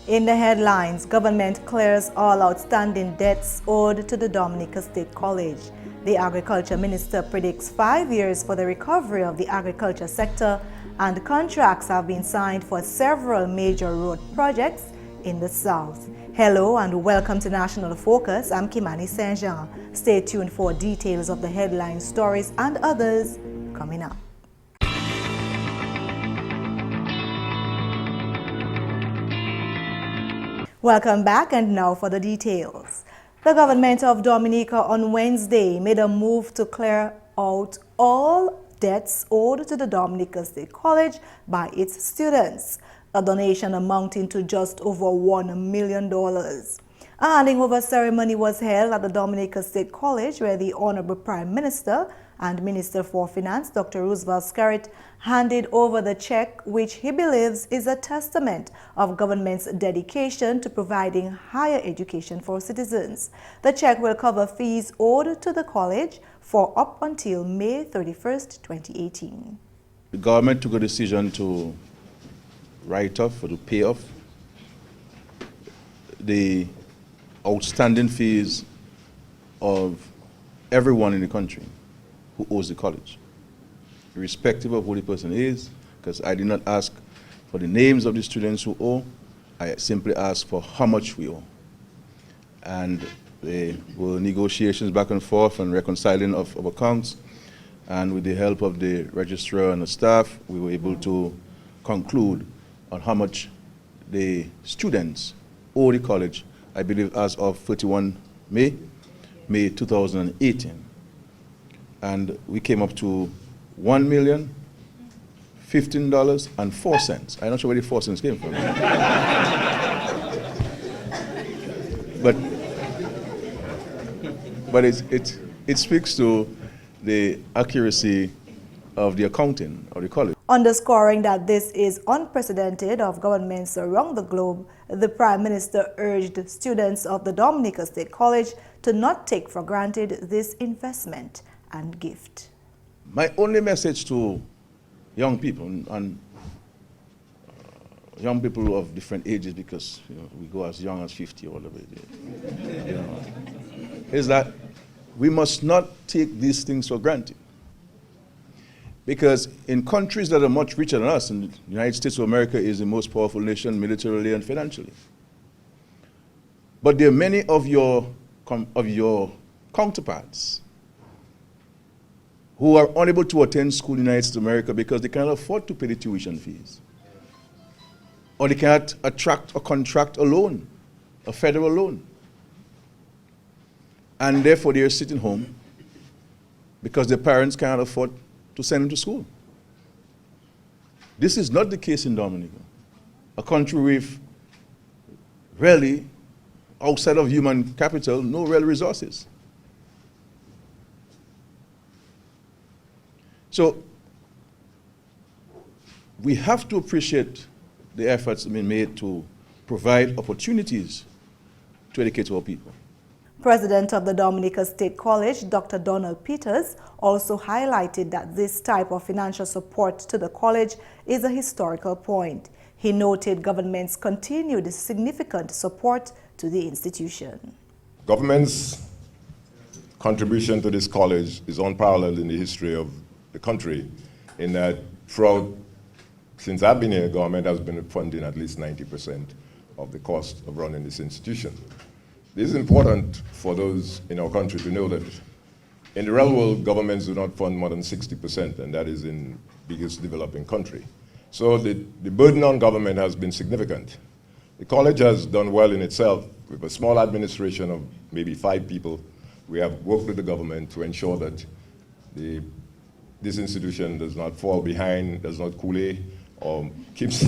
In the headlines, government clears all outstanding debts owed to the Dominica State College. The Agriculture Minister predicts 5 years for the recovery of the agriculture sector, and contracts have been signed for several major road projects in the South. Hello and welcome to National Focus. I'm Kimani St. Stay tuned for details of the headline stories and others coming up. Welcome back, and now for the details. The government of Dominica on Wednesday made a move to clear out all debts owed to the Dominica State College by its students, a donation amounting to just over $1 million. A handing over ceremony was held at the Dominica State College, where the Honorable Prime Minister and Minister for Finance, Dr. Roosevelt Skerrit, handed over the check, which he believes is a testament of government's dedication to providing higher education for citizens. The check will cover fees owed to the college for up until May 31st, 2018. The government took a decision to write off or to pay off the outstanding fees of everyone in the country who owes the college, irrespective of who the person is, because I did not ask for the names of the students who owe. I simply asked for how much we owe. And there were negotiations back and forth and reconciling of accounts. And with the help of the registrar and the staff, we were able to conclude on how much the students owe the college, I believe as of 31 May 2018. And we came up to $1,015.04. I'm not sure where the 4 cents came from. but it speaks to the accuracy of the accounting of the college. Underscoring that this is unprecedented of governments around the globe, the Prime Minister urged students of the Dominica State College to not take for granted this investment and gift. My only message to young people and young people of different ages, because we go as young as 50 or whatever, is that we must not take these things for granted. Because in countries that are much richer than us, and the United States of America is the most powerful nation militarily and financially, but there are many of your counterparts who are unable to attend school in the United States of America because they cannot afford to pay the tuition fees, or they cannot attract or contract a loan, a federal loan, and therefore they are sitting home because their parents cannot afford to send them to school. This is not the case in Dominica, a country with really, outside of human capital, no real resources. So we have to appreciate the efforts being made to provide opportunities to educate our people. President of the Dominica State College, Dr. Donald Peters, also highlighted that this type of financial support to the college is a historical point. He noted government's continued significant support to the institution. Government's contribution to this college is unparalleled in the history of the country, in that since I've been here, government has been funding at least 90% of the cost of running this institution. This is important for those in our country to know that in the real world, governments do not fund more than 60%, and that is in the biggest developing country. So the burden on government has been significant. The college has done well in itself. With a small administration of maybe 5 people, we have worked with the government to ensure that this institution does not fall behind, does not cool, or keeps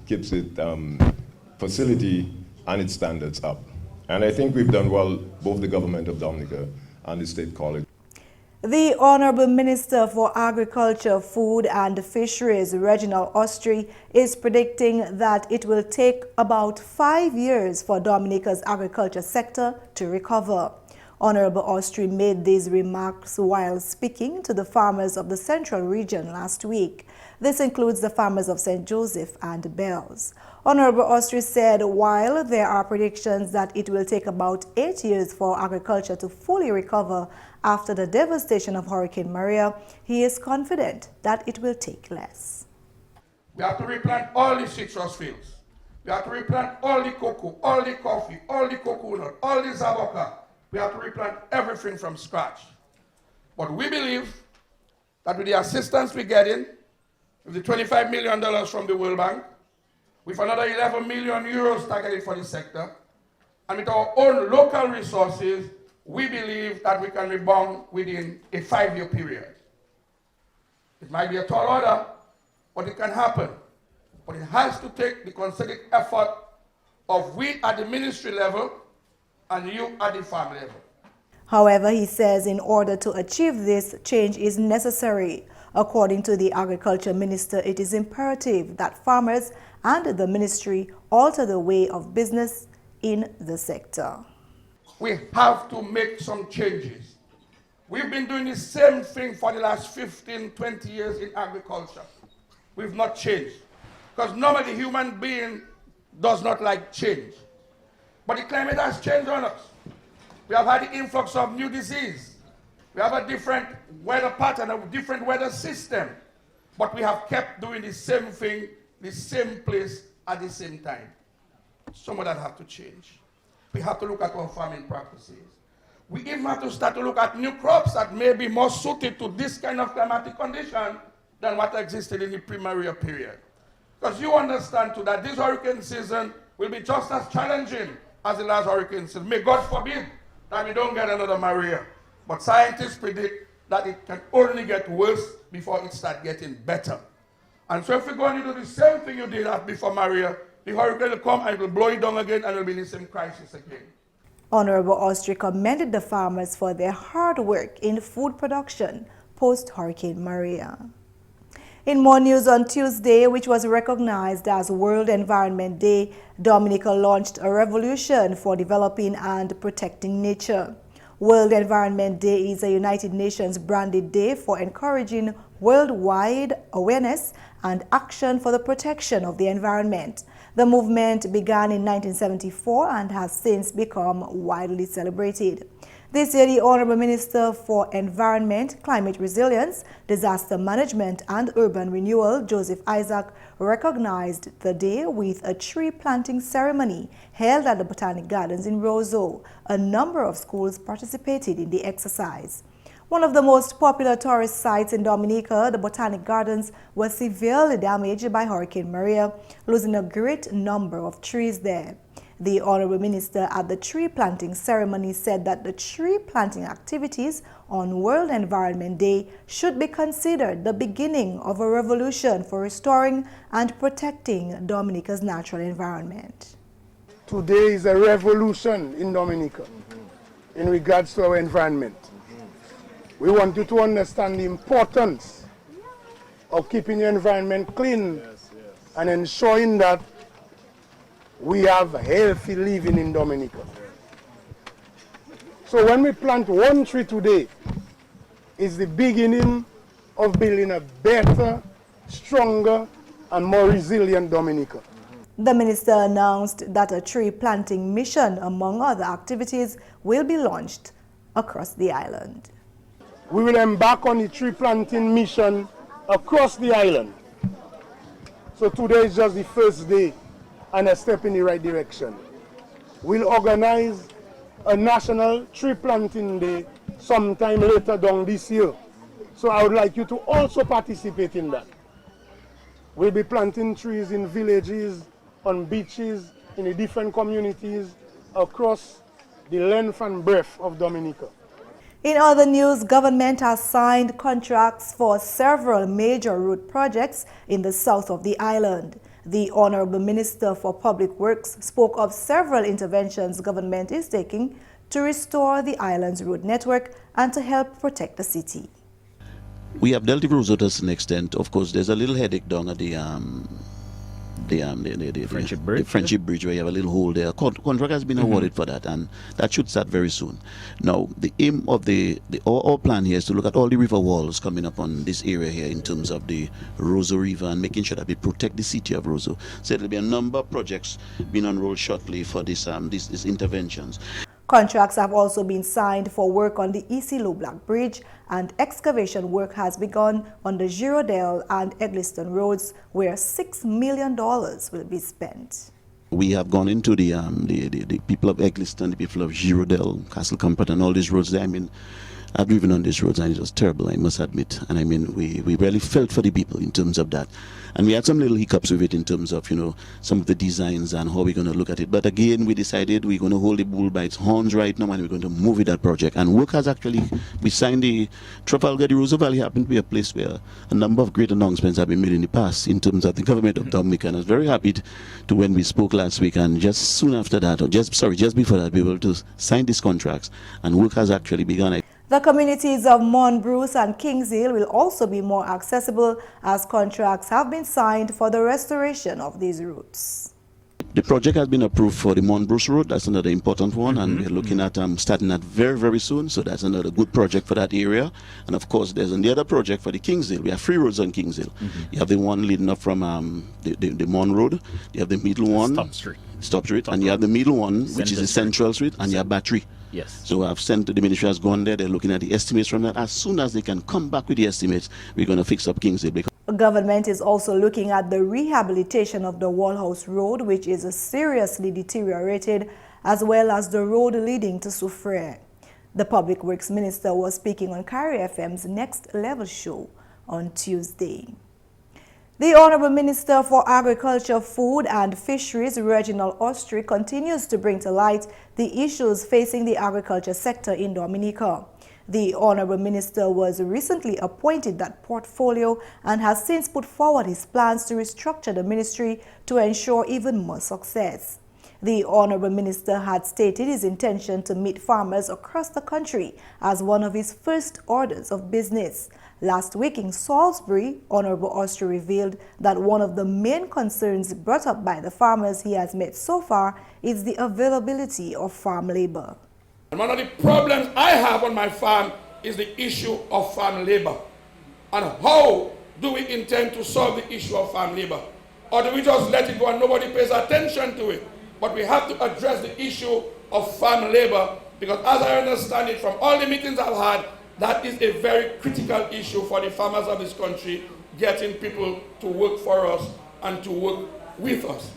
its facility and its standards up. And I think we've done well, both the government of Dominica and the State College. The Honorable Minister for Agriculture, Food and Fisheries, Reginald Austrie, is predicting that it will take about 5 years for Dominica's agriculture sector to recover. Honorable Austrie made these remarks while speaking to the farmers of the Central Region last week. This includes the farmers of St. Joseph and Bells. Honorable Austri said while there are predictions that it will take about 8 years for agriculture to fully recover after the devastation of Hurricane Maria, he is confident that it will take less. We have to replant all the citrus fields. We have to replant all the cocoa, all the coffee, all the coconut, all the zavoka. We have to replant everything from scratch. But we believe that with the assistance we're getting, with the $25 million from the World Bank, with another 11 million euros targeted for the sector, and with our own local resources, we believe that we can rebound within a 5-year period. It might be a tall order, but it can happen. But it has to take the concerted effort of we at the ministry level and you at the farm level. However, he says in order to achieve this, change is necessary. According to the Agriculture Minister, it is imperative that farmers and the ministry alter the way of business in the sector. We have to make some changes. We've been doing the same thing for the last 15, 20 years in agriculture. We've not changed. Because normally human being does not like change. But the climate has changed on us. We have had the influx of new disease. We have a different weather pattern, a different weather system. But we have kept doing the same thing, the same place at the same time. Some of that have to change. We have to look at our farming practices. We even have to start to look at new crops that may be more suited to this kind of climatic condition than what existed in the pre-Maria period. Because you understand too that this hurricane season will be just as challenging as the last hurricane season. May God forbid that we don't get another Maria. But scientists predict that it can only get worse before it starts getting better. And so if we're going to do the same thing you did before Maria, the hurricane will come and it will blow it down again and it will be in the same crisis again. Honorable Austri commended the farmers for their hard work in food production post-Hurricane Maria. In more news, on Tuesday, which was recognized as World Environment Day, Dominica launched a revolution for developing and protecting nature. World Environment Day is a United Nations branded day for encouraging worldwide awareness and action for the protection of the environment. The movement began in 1974 and has since become widely celebrated. This year, the Honorable Minister for Environment, Climate Resilience, Disaster Management and Urban Renewal, Joseph Isaac, recognized the day with a tree planting ceremony held at the Botanic Gardens in Roseau. A number of schools participated in the exercise. One of the most popular tourist sites in Dominica, the Botanic Gardens, was severely damaged by Hurricane Maria, losing a great number of trees there. The Honorable Minister at the tree planting ceremony said that the tree planting activities on World Environment Day should be considered the beginning of a revolution for restoring and protecting Dominica's natural environment. Today is a revolution in Dominica in regards to our environment. We want you to understand the importance of keeping your environment clean and ensuring that we have healthy living in Dominica. So when we plant one tree today, it's the beginning of building a better, stronger, and more resilient Dominica. The minister announced that a tree planting mission, among other activities, will be launched across the island. We will embark on the tree planting mission across the island. So today is just the first day and a step in the right direction. We'll organize a national tree planting day sometime later down this year. So I would like you to also participate in that. We'll be planting trees in villages, on beaches, in the different communities across the length and breadth of Dominica. In other news, government has signed contracts for several major road projects in the south of the island. The Honorable Minister for Public Works spoke of several interventions government is taking to restore the island's road network and to help protect the city. We have dealt with roads to an extent. Of course, there's a little headache down at the the Friendship Bridge, the Friendship Bridge, where you have a little hole there. Contract has been awarded for that, and that should start very soon. Now, the aim of our plan here is to look at all the river walls coming up on this area here in terms of the Roseau River and making sure that we protect the city of Roseau. So there will be a number of projects being unrolled shortly for these interventions. Contracts have also been signed for work on the EC Low Black Bridge, and excavation work has begun on the Girondale and Egliston roads, where $6 million will be spent. We have gone into the people of Egliston, the people of Girondale, Castle Comfort, and all these roads there. I mean, I've driven on these roads and it was terrible, I must admit. And I mean, we really felt for the people in terms of that. And we had some little hiccups with it in terms of, some of the designs and how we're going to look at it. But again, we decided we're going to hold the bull by its horns right now, and we're going to move with that project. And work has actually, we signed the Trafalgar, the Roseau Valley happened to be a place where a number of great announcements have been made in the past in terms of the government of Dominica. And I was very happy to when we spoke last week, and just soon after that, just before that, we were able to sign these contracts, and work has actually begun. The communities of Monbruce and Kingshill will also be more accessible, as contracts have been signed for the restoration of these routes. The project has been approved for the Monbruce Road. That's another important one, and we're looking at starting that very, very soon. So that's another good project for that area. And of course, there's another project for the Kingshill. We have 3 roads on Kingshill. You have the one leading up from the Mon Road. You have the middle one, Stop Street, and you have the middle one, which is the Central Street, and you have Battery. Yes. So I've sent the ministry has gone there. They're looking at the estimates from that. As soon as they can come back with the estimates, we're going to fix up Kingshill. The government is also looking at the rehabilitation of the Wallhouse Road, which is seriously deteriorated, as well as the road leading to Soufriere. The Public Works Minister was speaking on Carry FM's Next Level show on Tuesday. The Honorable Minister for Agriculture, Food and Fisheries, Reginald Austri, continues to bring to light the issues facing the agriculture sector in Dominica. The Honorable Minister was recently appointed that portfolio and has since put forward his plans to restructure the ministry to ensure even more success. The Honorable Minister had stated his intention to meet farmers across the country as one of his first orders of business. Last week in Salisbury, Honorable Austri revealed that one of the main concerns brought up by the farmers he has met so far is the availability of farm labor. And one of the problems I have on my farm is the issue of farm labor. And how do we intend to solve the issue of farm labor? Or do we just let it go and nobody pays attention to it? But we have to address the issue of farm labor, because as I understand it from all the meetings I've had, that is a very critical issue for the farmers of this country, getting people to work for us and to work with us.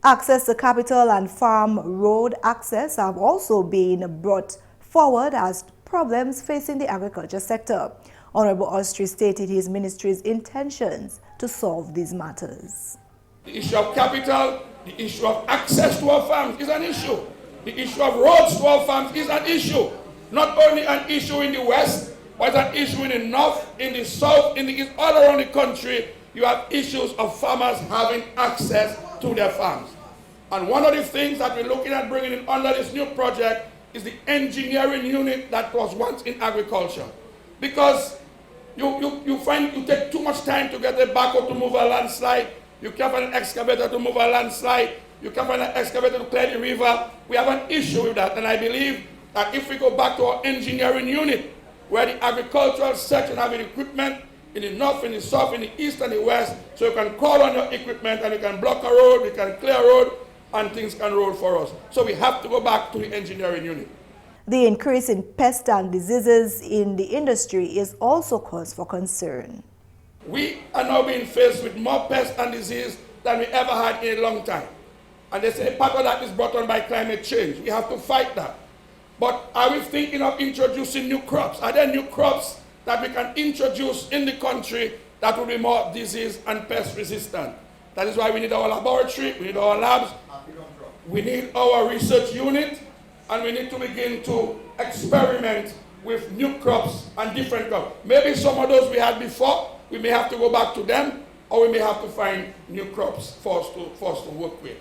Access to capital and farm road access have also been brought forward as problems facing the agriculture sector. Honorable Austri stated his ministry's intentions to solve these matters. The issue of capital, the issue of access to our farms is an issue. The issue of roads to our farms is an issue. Not only an issue in the West, but an issue in the North, in the South, in the East, all around the country. You have issues of farmers having access to their farms. And one of the things that we're looking at bringing in under this new project is the engineering unit that was once in agriculture. Because you find you take too much time to get a backhoe to move a landslide. You can't find an excavator to move a landslide. You can't find an excavator to clear the river. We have an issue with that, and I believe that if we go back to our engineering unit, where the agricultural section have equipment in the north, in the south, in the east, and the west, so you can call on your equipment and you can block a road, you can clear a road, and things can roll for us. So we have to go back to the engineering unit. The increase in pests and diseases in the industry is also cause for concern. We are now being faced with more pests and disease than we ever had in a long time. And they say part of that is brought on by climate change. We have to fight that. But are we thinking of introducing new crops? Are there new crops that we can introduce in the country that will be more disease and pest resistant? That is why we need our laboratory, we need our labs, we need our research unit, and we need to begin to experiment with new crops and different crops. Maybe some of those we had before, we may have to go back to them, or we may have to find new crops for us to work with.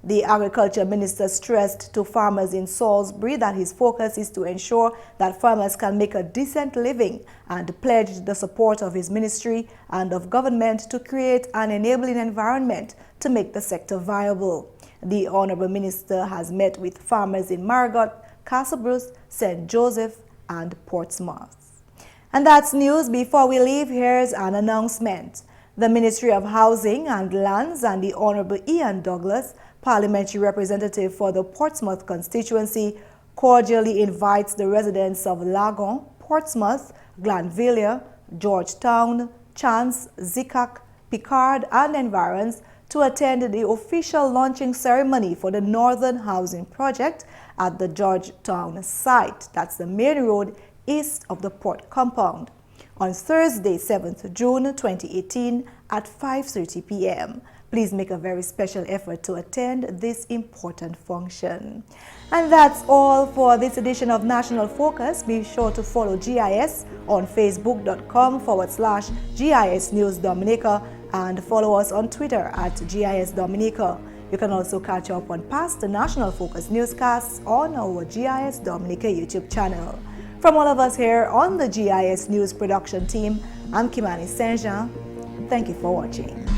The Agriculture Minister stressed to farmers in Salisbury that his focus is to ensure that farmers can make a decent living and pledged the support of his ministry and of government to create an enabling environment to make the sector viable. The Honourable Minister has met with farmers in Marigot, Castlebruce, St. Joseph and Portsmouth. And that's news. Before we leave, here's an announcement. The Ministry of Housing and Lands and the Honourable Ian Douglas, Parliamentary Representative for the Portsmouth constituency, cordially invites the residents of Lagon, Portsmouth, Glanvilla, Georgetown, Chance, Zicac, Picard and environs to attend the official launching ceremony for the Northern Housing Project at the Georgetown site. That's the main road east of the port compound, on Thursday, 7th June 2018 at 5:30 p.m. Please make a very special effort to attend this important function. And that's all for this edition of National Focus. Be sure to follow GIS on facebook.com/GIS News Dominica and follow us on Twitter at GIS Dominica. You can also catch up on past National Focus newscasts on our GIS Dominica YouTube channel. From all of us here on the GIS News production team, I'm Kimani St. Thank you for watching.